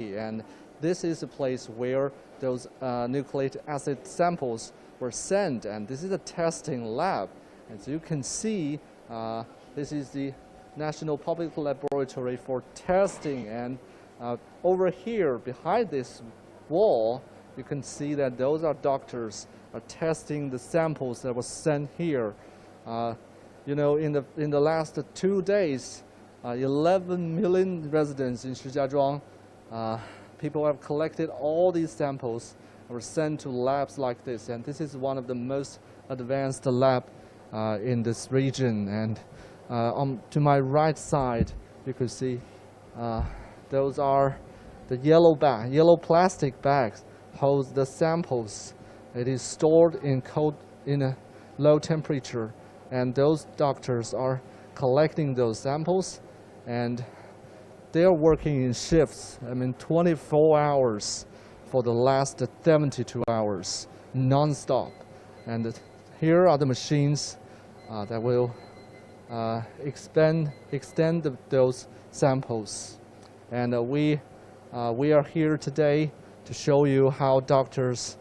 and this is a place where those nucleic acid samples were sent, and this is a testing lab. As you can see, this is the National Public Laboratory for testing, and over here behind this wall, you can see that those are doctors are testing the samples that were sent here. You know, in the last 2 days, 11 million residents in Shijiazhuang, people have collected all these samples and were sent to labs like this, and this is one of the most advanced lab in this region. And to my right side, you can see those are the yellow plastic bags holds the samples. It is stored in a low temperature, and those doctors are collecting those samples, and they are working in shifts. I mean, 24 hours for the last 72 hours, non-stop. And here are the machines that will extend those samples. And we are here today to show you how doctors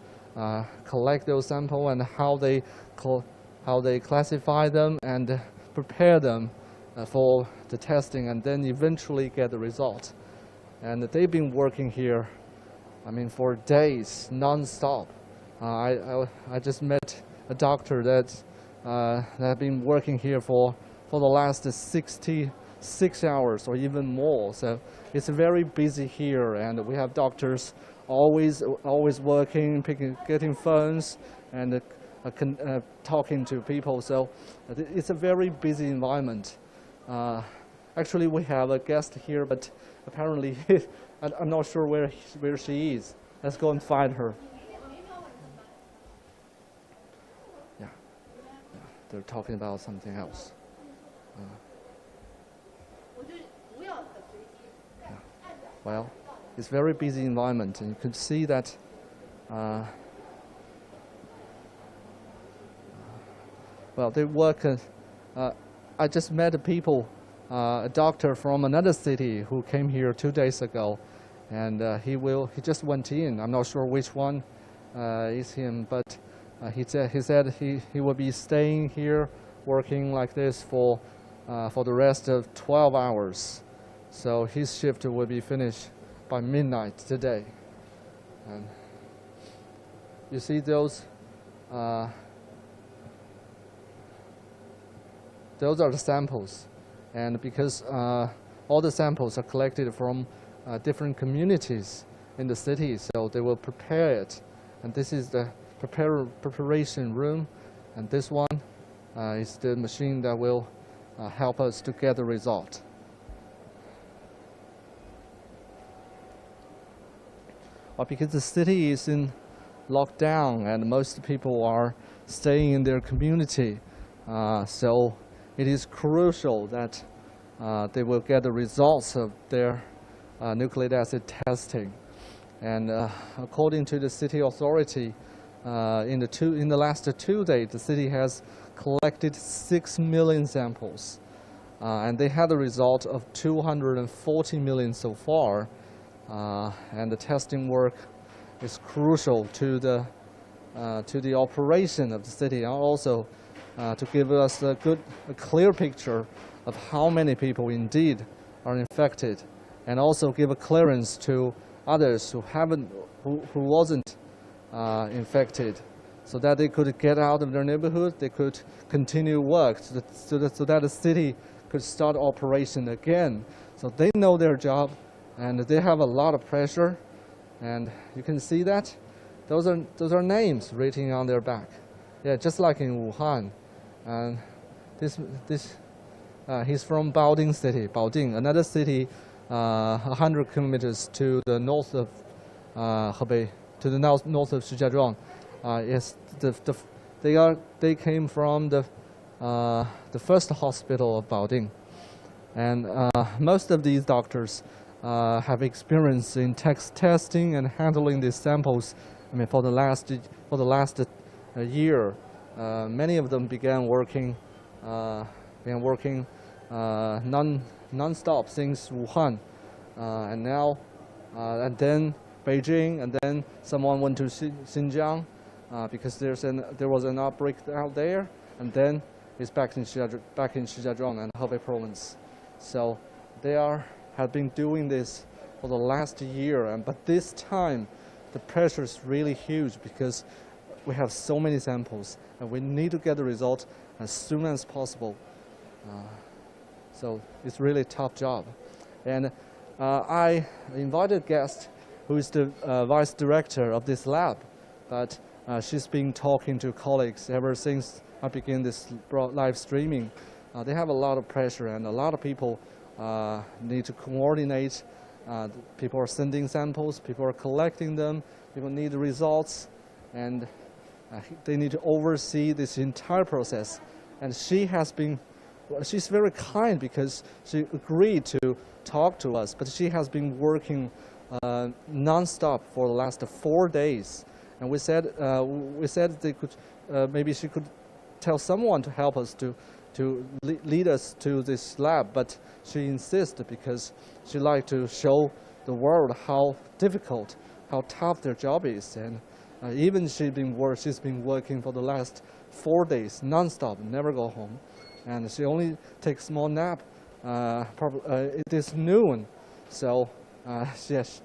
collect those samples and how they classify them and prepare them for the testing, and then eventually get the result. And they've been working here, I mean, for days, non-stop. I just met a doctor that have been working here for the last 66 hours or even more. So it's very busy here, and we have doctors always working, getting phones, and talking to people. So it's a very busy environment. Actually, we have a guest here, but apparently I'm not sure where she is. Let's go and find her. Yeah, they're talking about something else. Well, it's a very busy environment, and you can see that well, they work. I just met a doctor from another city who came here 2 days ago, and he just went in. I'm not sure which one is him, but he said he will be staying here, working like this for the rest of 12 hours. So his shift will be finished by midnight today. And you see those are the samples, and because all the samples are collected from different communities in the city, so they will prepare it. And this is the preparation room, and this one is the machine that will help us to get the result. Well, because the city is in lockdown and most people are staying in their community, so it is crucial that they will get the results of their nucleic acid testing. And according to the city authority, in the last 2 days, the city has collected 6 million samples, and they had a result of 240 million so far. And the testing work is crucial to the operation of the city, and also to give us a clear picture of how many people indeed are infected, and also give a clearance to others who wasn't infected, so that they could get out of their neighborhood, they could continue work, so that the city could start operation again. So they know their job, and they have a lot of pressure, and you can see that those are names written on their back. Yeah, just like in Wuhan. And he's from Baoding city, Baoding, another city 100 kilometers to the north of Hebei, to the north of Shijiazhuang. Yes, they came from the first hospital of Baoding, and most of these doctors have experience in testing and handling these samples. I mean, for the last year, many of them began working non-stop since Wuhan, and now and then Beijing, and then someone went to Xinjiang because there was an outbreak out there, and then it's back in Shijiazhuang and Hebei Province. So they have been doing this for the last year, but this time the pressure is really huge because we have so many samples and we need to get the result as soon as possible. So it's really a tough job. And I invited a guest who is the vice director of this lab, but she's been talking to colleagues ever since I began this live streaming. They have a lot of pressure and a lot of people need to coordinate. People are sending samples, people are collecting them, people need the results, and they need to oversee this entire process. And she's very kind because she agreed to talk to us, but she has been working non-stop for the last 4 days. And we said they could, maybe she could tell someone to help us to lead us to this lab, but she insisted because she liked to show the world how difficult, how tough their job is. And even she's been working for the last 4 days non-stop, never go home, and she only takes small nap. It is noon, so yes,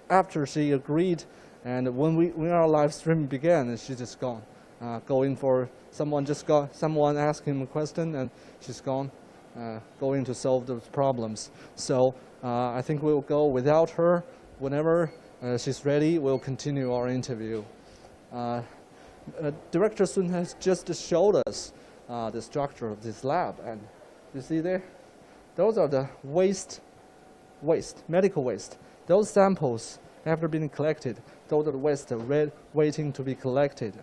after she agreed, and when our live stream began, she just gone, going for someone asked him a question, and she's gone, going to solve those problems. So I think we'll go without her. Whenever she's ready, we'll continue our interview. Director Sun has just showed us the structure of this lab, and you see there, those are the medical waste. Those samples, after being collected, those are the waste waiting to be collected.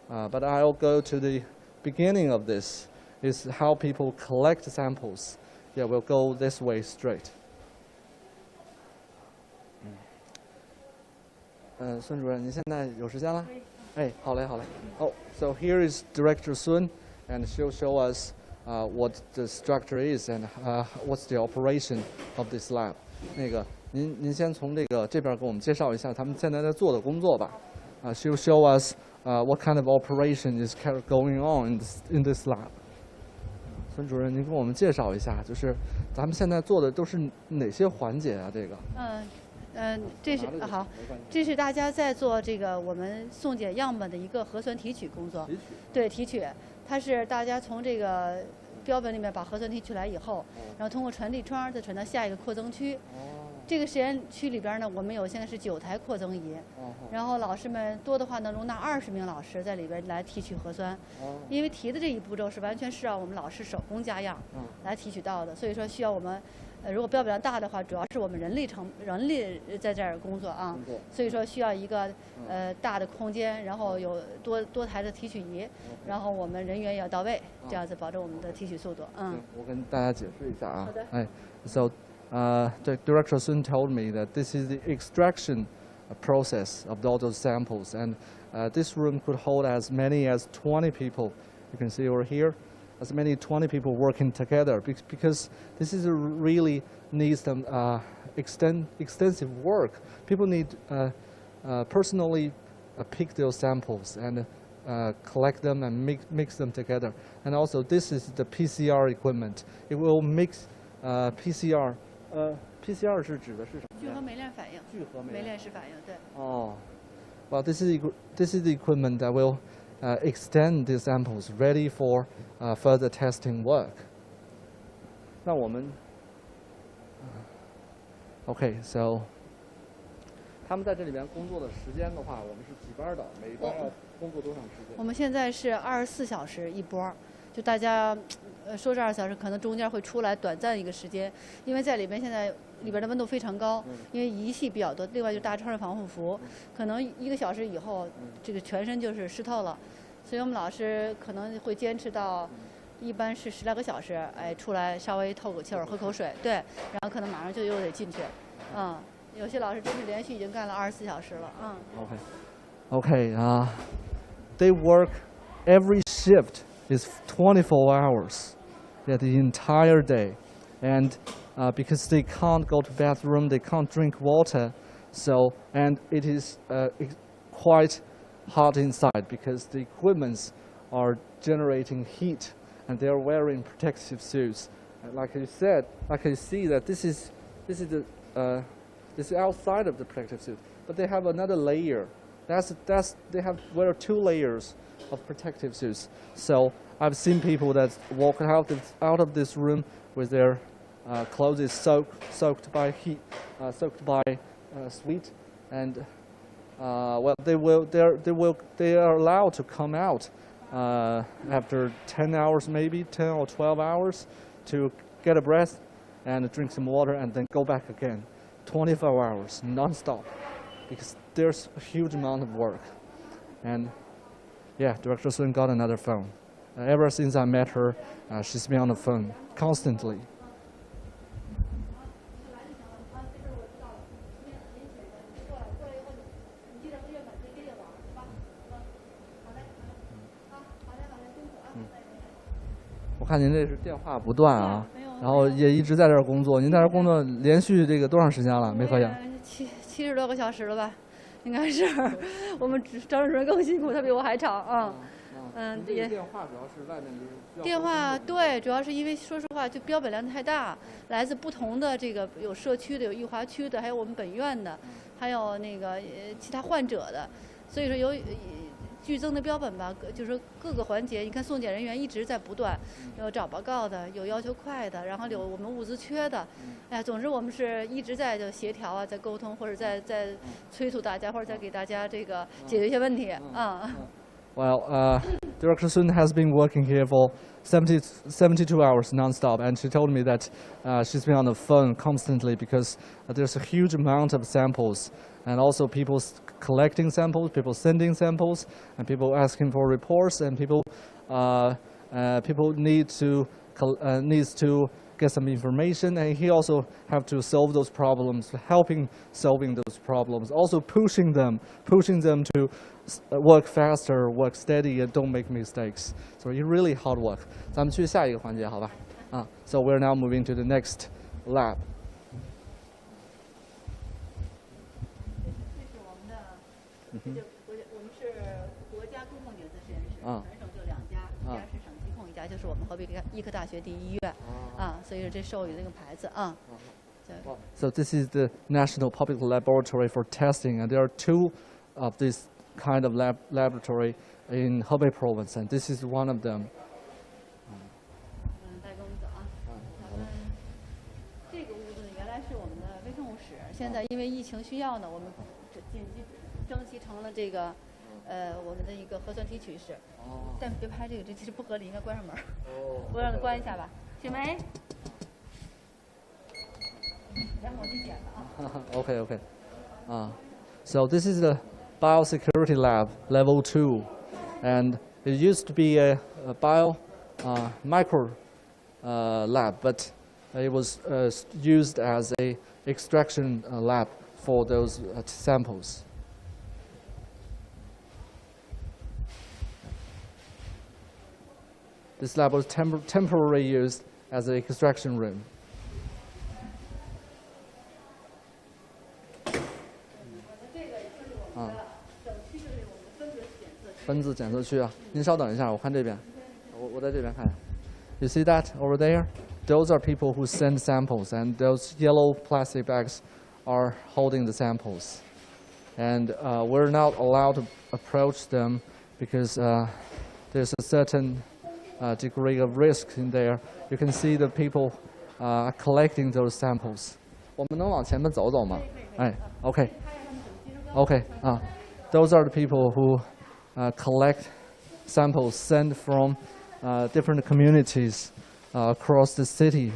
But I'll go to the beginning of this, is how people collect samples. Yeah, we'll go this way straight. 孙主任，您现在有时间了？哎，好嘞，好嘞。Oh, so here is Director Sun, and she'll show us what the structure is and what's the operation of this lab. 那个，您先从这边给我们介绍一下他们现在在做的工作吧。She'll show us what kind of operation is going on in this lab. 孙主任，您给我们介绍一下，就是咱们现在做的都是哪些环节啊？这个。这是好，这是大家在做这个我们送检样本的一个核酸提取工作。对，提取，它是大家从这个标本里面把核酸提取来以后，然后通过传递窗再传到下一个扩增区。这个实验区里边呢，我们有现在是9台扩增仪，然后老师们多的话能容纳20名老师在里边来提取核酸。因为提的这一步骤是完全是让我们老师手工加样来提取到的，所以说需要我们。如果标本量大的话，主要是我们人力在这儿工作啊，所以说需要一个大的空间，然后有多台的提取仪，然后我们人员也要到位，这样子保证我们的提取速度。我跟大家解释一下啊。好的。So the Director Sun told me that this is the extraction process of all those samples, and this room could hold as many as 20 people. You can see over here. As many 20 people working together, because this is really needs some extensive work. People need personally pick those samples and collect them and mix them together. And also, this is the PCR equipment. It will mix PCR. PCR 是指的是什么？聚合酶链反应。聚合酶链式反应，对。Well, this is the equipment that will extend the samples ready for further testing work. 那我们 OK, so 他们在这里边工作的时间的话，我们是几班的？每班要工作多长时间？我们现在是24小时一波，就大家说这24小时，可能中间会出来短暂一个时间，因为在里边现在里边的温度非常高，因为仪器比较多，另外就大家穿着防护服，可能1个小时以后，这个全身就是湿透了，所以我们老师可能会坚持到，一般是10来个小时，哎，出来稍微透口气儿，喝口水，对，然后可能马上就又得进去，有些老师真是连续已经干了24小时了，Okay, they work every shift is 24 hours, yeah, the entire day, and because they can't go to bathroom, they can't drink water. So, and it is quite hot inside because the equipments are generating heat and they are wearing protective suits. And like you said, like you see that this is outside of the protective suit, but they have another layer. They wear 2 layers of protective suits. So I've seen people that walk out of this room with their clothes soaked by heat, soaked by sweat, and well, they are allowed to come out after 10 hours, maybe 10 or 12 hours, to get a breath and drink some water, and then go back again, 24 hours non-stop, because there's a huge amount of work. And yeah, Director Sun got another phone. Ever since I met her, she's been on the phone constantly.我看您这是电话不断啊，然后也一直在这儿工作。您在这儿工作连续这个多长时间了？没合影？70多个小时了吧，应该是。我们张主任更辛苦，他比我还长啊。也。电话主要是外面就是。电话对，主要是因为说实话，就标本量太大，来自不同的这个有社区的，有裕华区的，还有我们本院的，还有那个其他患者的，所以说有。剧增的标本吧，就是各个环节，你看送检人员一直在不断，有找报告的，有要求快的，然后有我们物资缺的，哎，总之我们是一直在就协调啊，在沟通，或者在催促大家，或者在给大家这个解决一些问题啊。Well, Director Sun has been working here for 72 hours non-stop, and she told me that she's been on the phone constantly because there's a huge amount of samples, and also people collecting samples, people sending samples, and people asking for reports, and people needs to get some information, and he also have to solve those problems, helping solving those problems, also pushing them to work faster, work steady, and don't make mistakes. So it's really hard work. 咱们去下一个环节，好吧？So we're now moving to the next lab. 这是我们是国家公共检测实验室，全省就2家，一家是省疾控，一家就是我们河北医科大学第一医院，所以说这授予这个牌子啊。So this is the National Public Laboratory for Testing, and there are 2 of this kind of laboratory in Hebei Province, and this is one of them. 带跟我们走啊。咱们这个屋子呢，原来是我们的微生物室，现在因为疫情需要呢，我们紧急征集成了这个，我们的一个核酸提取室。但别拍这个，这其实不合理，应该关上门。我让它关一下吧。雪梅，然后我去捡了啊。Okay. So this is the biosecurity lab, level 2, and it used to be a bio micro lab, but it was used as a extraction lab for those samples. This lab was temporarily used as an extraction room. 分子检测区啊，您稍等一下，我看这边，我在这边看。You see that over there? Those are people who send samples, and those yellow plastic bags are holding the samples. And we're not allowed to approach them because there's a certain degree of risk in there. You can see the people collecting those samples. 我们能往前面走走吗？哎 ，OK. Those are the people who collect samples sent from different communities across the city.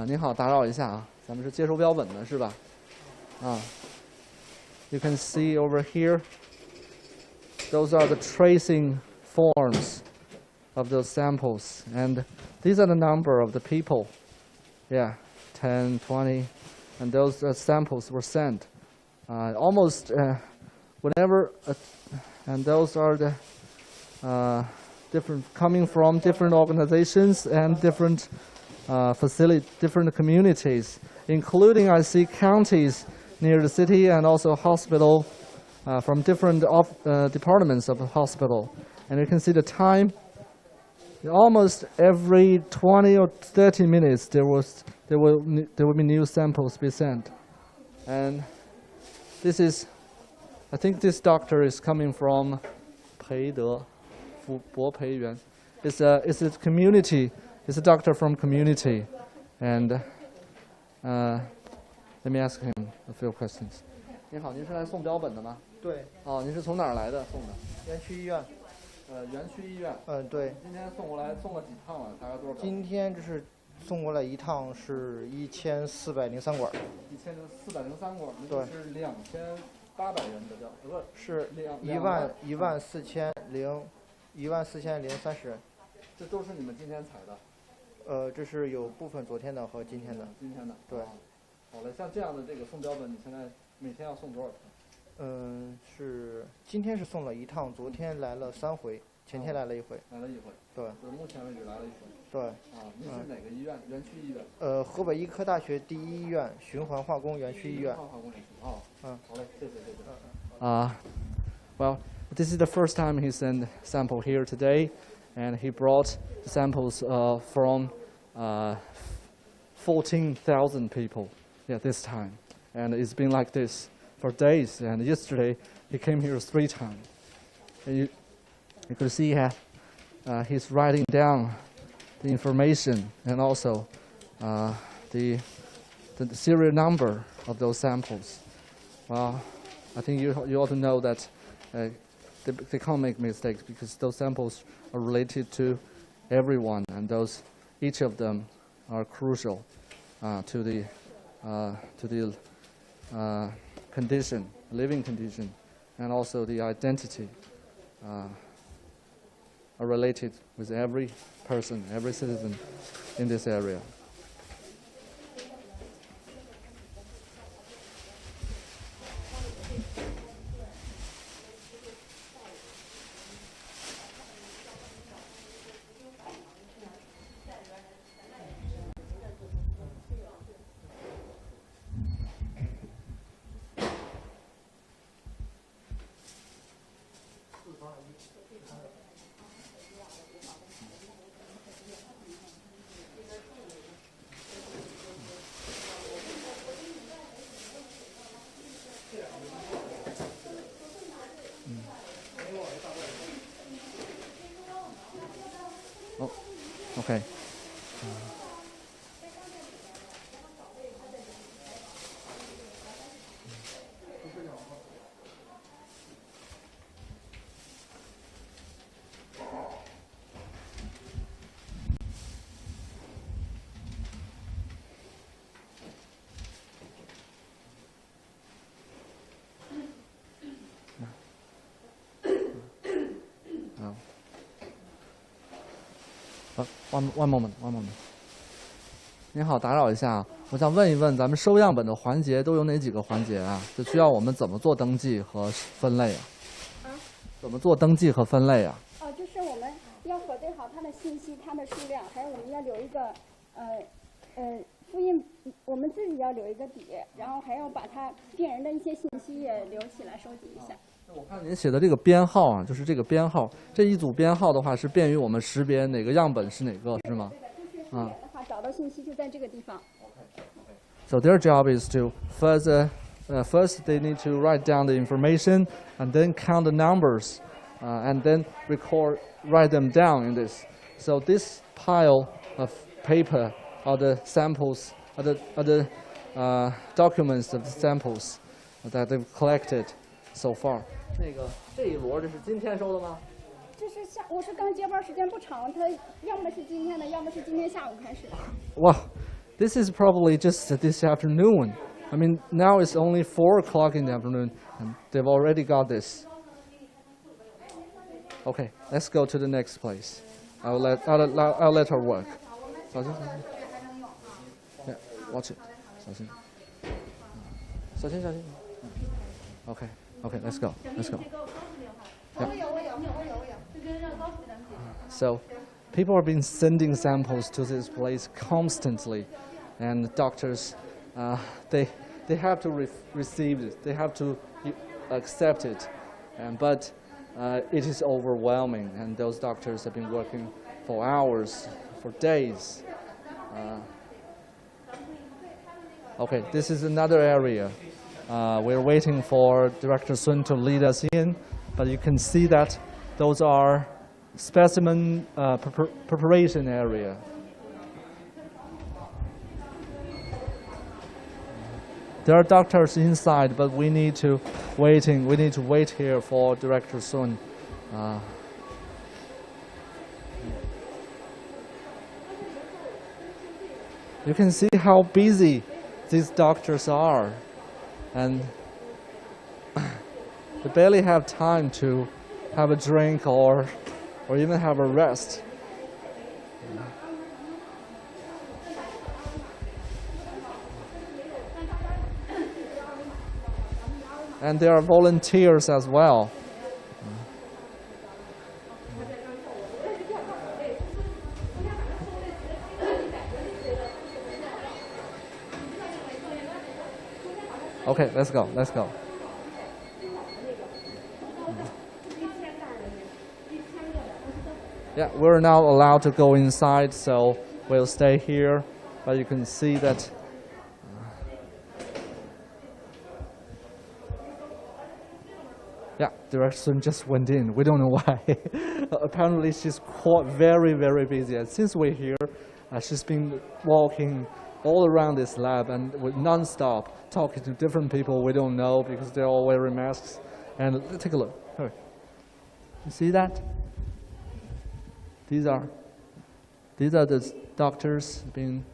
您好，打扰一下啊，咱们是接收标本的是吧？You can see over here, those are the tracing forms of those samples, and these are the number of the people. Yeah, 10, 20, and those samples were sent. Almost whenever, and those are the different coming from different organizations and different different communities, including I see counties near the city and also hospital from different departments of the hospital. And you can see the time. Almost every 20 or 30 minutes, there will be new samples be sent. And this is, I think this doctor is coming from Peide, Fubo Peiyuan. It's a community. It's a doctor from community, and let me ask him a few questions. 您好，您是来送标本的吗？对。哦，您是从哪儿来的？送的？园区医院。园区医院。对。今天送过来，送了几趟了？大概多少？今天这是送过来一趟是1403管。1403管，对。是2800元的标，不是14030人。这都是你们今天采的？这是有部分昨天的和今天的。今天的。对。好嘞，像这样的这个送标本，你现在每天要送多少趟？是今天是送了一趟，昨天来了3回，前天来了1回。来了1回。对。目前为止来了1回。对。您是哪个医院？园区医院？河北医科大学第一医院循环化工园区医院。循环化工园区。好嘞，谢谢。Well, this is the first time he sent sample here today, and he brought samples from 14,000 people. Yeah, this time, and it's been like this for days. And yesterday, he came here 3 times. And you could see he's writing down the information and also the serial number of those samples. Well, I think you ought to know that they can't make mistakes because those samples are related to everyone, and each of them are crucial to the condition, living condition, and also the identity are related with every person, every citizen in this area. Oh, okay. One moment. 您好，打扰一下，我想问一问，咱们收样本的环节都有哪几个环节啊？就需要我们怎么做登记和分类啊？怎么做登记和分类啊？就是我们要核对好它的信息、它的数量，还有我们要留一个复印，我们自己要留一个底，然后还要把它病人的一些信息也留起来，收集一下。我看您写的这个编号啊，就是这个编号，这一组编号的话是便于我们识别哪个样本是哪个，是吗？对的，就是的话找到信息就在这个地方。So their job is to first they need to write down the information and then count the numbers and then write them down in this. So this pile of paper are the samples, are the documents of the samples that they've collected so far. 这一摞这是今天收的吗？我是刚接班，时间不长，他要么是今天的，要么是今天下午开始的。Wow, this is probably just this afternoon. I mean, now it's only 4 o'clock in the afternoon, and they've already got this. Okay, let's go to the next place. I'll let her work. 小心。Yeah, watch it. 小心。Okay, let's go. Yeah. So, people have been sending samples to this place constantly, and doctors, they have to receive it, they have to accept it, but it is overwhelming, and those doctors have been working for hours, for days. Okay, this is another area. We're waiting for Director Sun to lead us in, but you can see that those are specimen preparation area. There are doctors inside, but we need to wait here for Director Sun. You can see how busy these doctors are, and they barely have time to have a drink or even have a rest. And there are volunteers as well. Okay, let's go. Yeah, we're now allowed to go inside, so we'll stay here. But you can see that yeah, Director Sun just went in. We don't know why. Apparently, she's very, very busy. And since we're here, she's been walking all around this lab and non-stop talking to different people we don't know because they're all wearing masks. And take a look. Here. You see that? These are the doctors being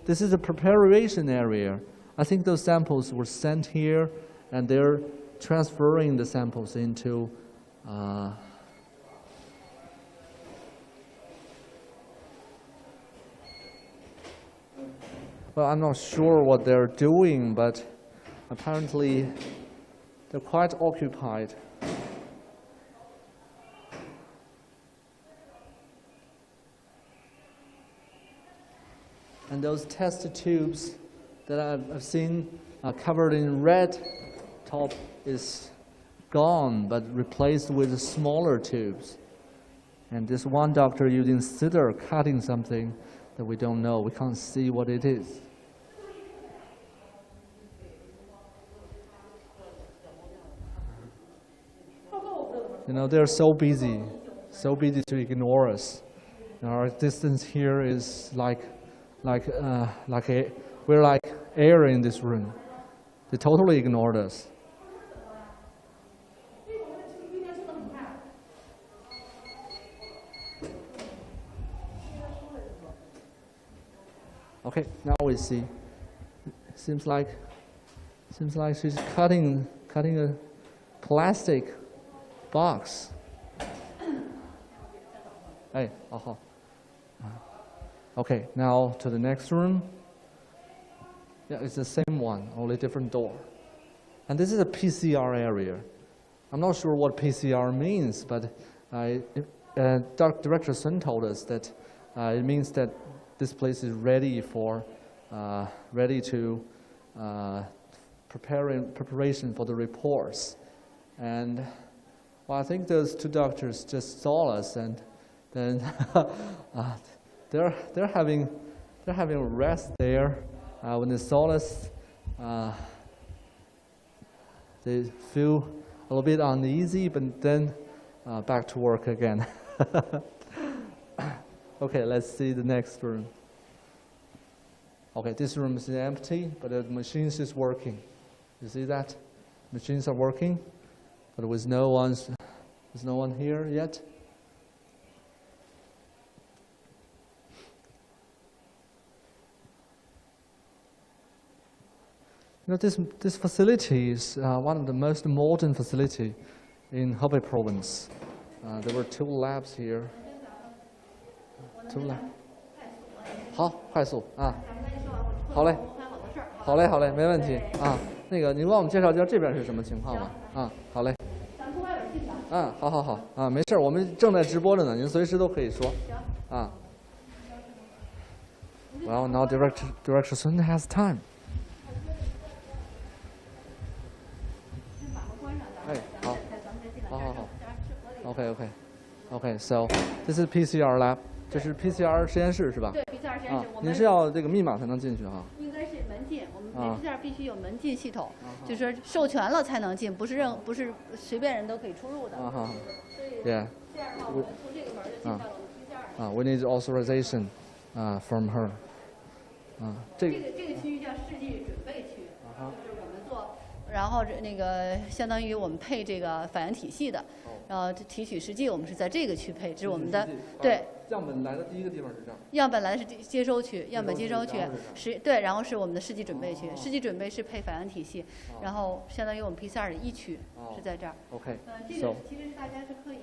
This is a preparation area. I think those samples were sent here, and they're transferring the samples into well, I'm not sure what they're doing, but apparently they're quite occupied. And those test tubes that I've seen covered in red top is gone, but replaced with smaller tubes. And this one doctor using scissor cutting something that we don't know. We can't see what it is. You know, they're so busy to ignore us. Our distance here is we're like air in this room. They totally ignored us. Okay, now we see. Seems like she's cutting a plastic box. Hey, aha. Okay, now to the next room. Yeah, it's the same one, only different door. And this is a PCR area. I'm not sure what PCR means, but Director Sun told us that it means that this place is ready to preparation for the reports. And well, I think those two doctors just saw us, and then they're having a rest there. When they saw us, they feel a little bit uneasy, but then back to work again. Okay, let's see the next room. Okay, this room is empty, but the machines is working. You see that? Machines are working, but there's no one here yet. You know, this facility is one of the most modern facility in Hebei Province. There were 2 labs here. 2 labs. 好，快速啊！好嘞，好嘞，好嘞，没问题啊。那个，您帮我们介绍这边是什么情况吗？啊，好嘞。咱从外边进吧。嗯，好好好啊，没事，我们正在直播着呢，您随时都可以说。啊。Well, now Director Sun has time. 哎，好，好。Okay. So this is PCR lab. 这是 PCR 实验室是吧？对 ，PCR 实验室。您是要这个密码才能进去哈？应该是门禁，我们 PCR 必须有门禁系统，就是授权了才能进，不是随便人都可以出入的。所以这样的话，我们从这个门就进到了我们 PCR。We need authorization from her. 这个区域叫试剂准备区，就是我们做，然后那个相当于我们配这个反应体系的，然后提取试剂我们是在这个区配，这是我们的对。样本来的第一个地方是这样。样本来的是接收区，样本接收区对，然后是我们的试剂准备区，试剂准备是配反应体系，然后相当于我们 PCR 的一区是在这儿。OK。这个其实大家是可以。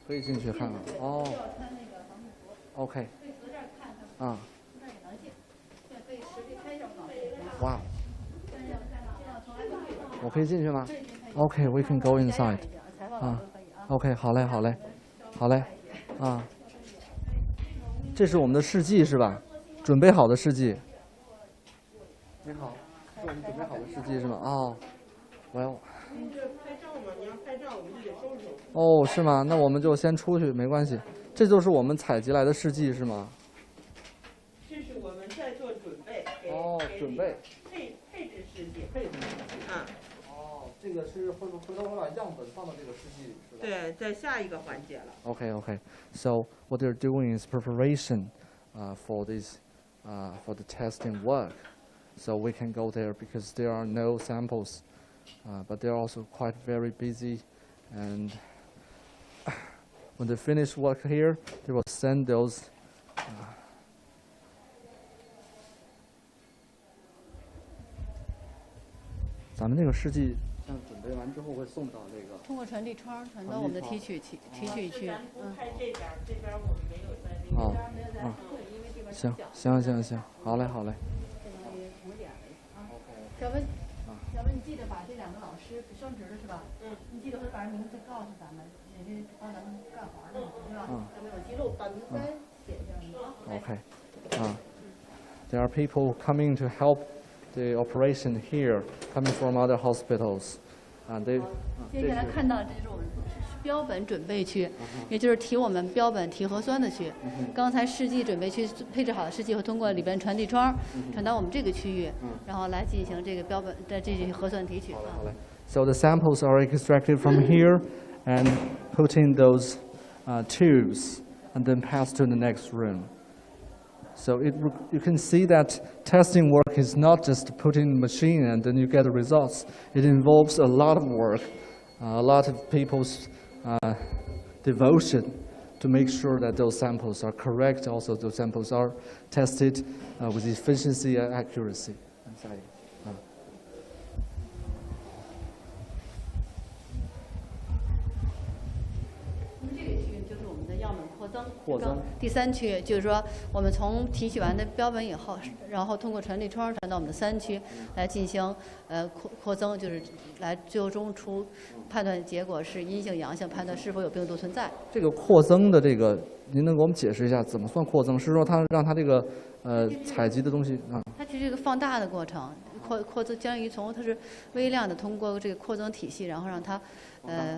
可以进去看看。哦。需要穿那个防护服。OK。可以从这儿看看。这儿也能进，可以实际开一下网。哇。我可以进去吗 ？OK, we can go inside. OK， 好嘞。这是我们的试剂是吧？准备好的试剂。你好，是我们准备好的试剂是吗？哦 ，Well。你这拍照吗？你要拍照，我们就得收拾。哦，是吗？那我们就先出去，没关系。这就是我们采集来的试剂是吗？这是我们在做准备。准备。配置试剂。这个是回头会把样本放到这个试剂里是吧？对，在下一个环节了。Okay. So what they're doing is preparation for this for the testing work. So we can go there because there are no samples, but they're also quite very busy. And when they finish work here, they will send those. 咱们这个试剂准备完之后会送到这个。通过传递窗传到我们的提取区。咱不拍这边，这边我们没有在这个。行，好嘞。小文，你记得把这两个老师升职了是吧？你记得会把人名字告诉咱们，人家帮咱们干活的，是吧？咱们有记录，把名单写上。Okay. There are people coming to help the operation here, coming from other hospitals. 接下来看到这是我们标本准备区，也就是提我们标本提核酸的区。刚才试剂准备区配置好的试剂会通过里边传递窗传到我们这个区域，然后来进行这个标本的这些核酸提取。So the samples are extracted from here and put in those tubes and then passed to the next room. So you can see that testing work is not just put in the machine and then you get the results. It involves a lot of work, a lot of people's devotion to make sure that those samples are correct. Also, those samples are tested with efficiency and accuracy. 扩增。第三区就是说，我们从提取完的标本以后，然后通过传递窗传到我们的3区来进行扩增，就是来最终判断结果是阴性、阳性，判断是否有病毒存在。这个扩增的这个，您能给我们解释一下怎么算扩增？是说让它这个采集的东西啊？它其实是一个放大的过程，扩增将于从它是微量的，通过这个扩增体系，然后让它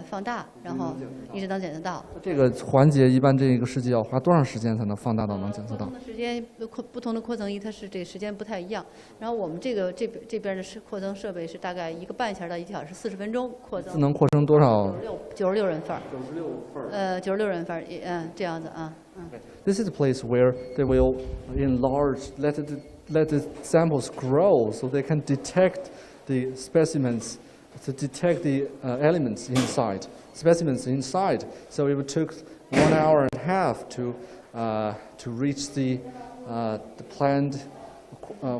放大，然后一直能检测到。这个环节一般这个试剂要花多长时间才能放大到能检测到？不同的时间，不同的扩增仪它是这个时间不太一样。然后我们这边的扩增设备是大概1个半小时到1小时40分钟扩增。能扩增多少？96人份。96份。96人份，这样子啊。This is a place where they will enlarge, let the samples grow, so they can detect the specimens, to detect the elements inside, specimens inside. So it took 1 hour and a half to reach the planned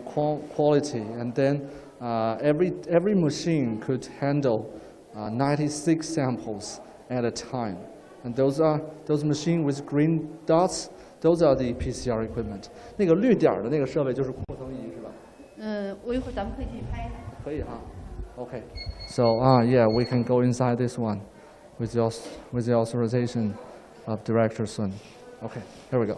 quality, and then every machine could handle 96 samples at a time. And those machines with green dots, those are the PCR equipment. 那个绿点的那个设备就是扩增仪是吧？我一会儿咱们可以去拍一下。可以哈。Okay. So yeah, we can go inside this one. with the authorization of Director Sun. Okay, here we go.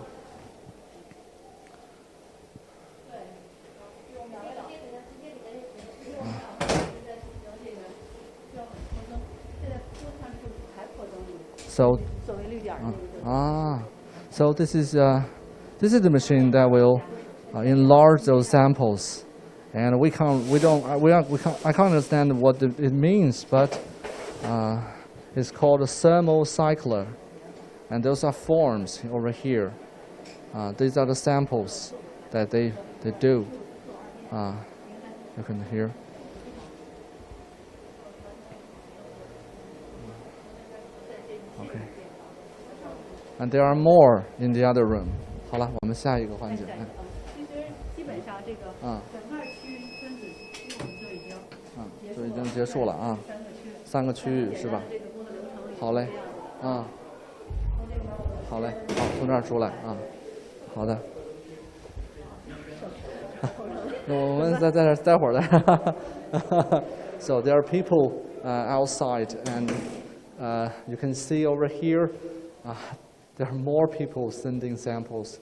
So, so this is the machine that will enlarge those samples, and I can't understand what it means, but it's called a thermocycler, and those are forms over here. These are the samples that they do. You can hear. Okay. And there are more in the other room. 好了，我们下一个环节。其实基本上这个整个区分子区我们就已经结束了啊。3个区域是吧？好嘞，好嘞，好，从这儿出来啊。好的。那我们在这儿待会儿的。So there are people outside, and you can see over here. There are more people sending samples,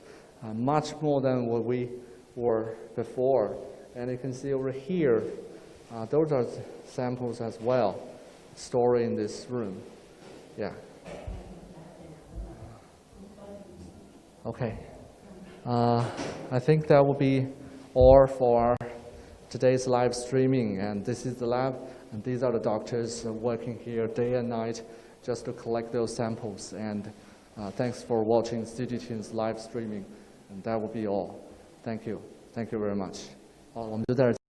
much more than what we were before. And you can see over here, those are samples as well, stored in this room. Yeah. Okay. I think that will be all for today's live streaming. And this is the lab, and these are the doctors working here day and night just to collect those samples. And thanks for watching CGTN's live streaming, and that will be all. Thank you. Thank you very much. 好，我们就在这儿。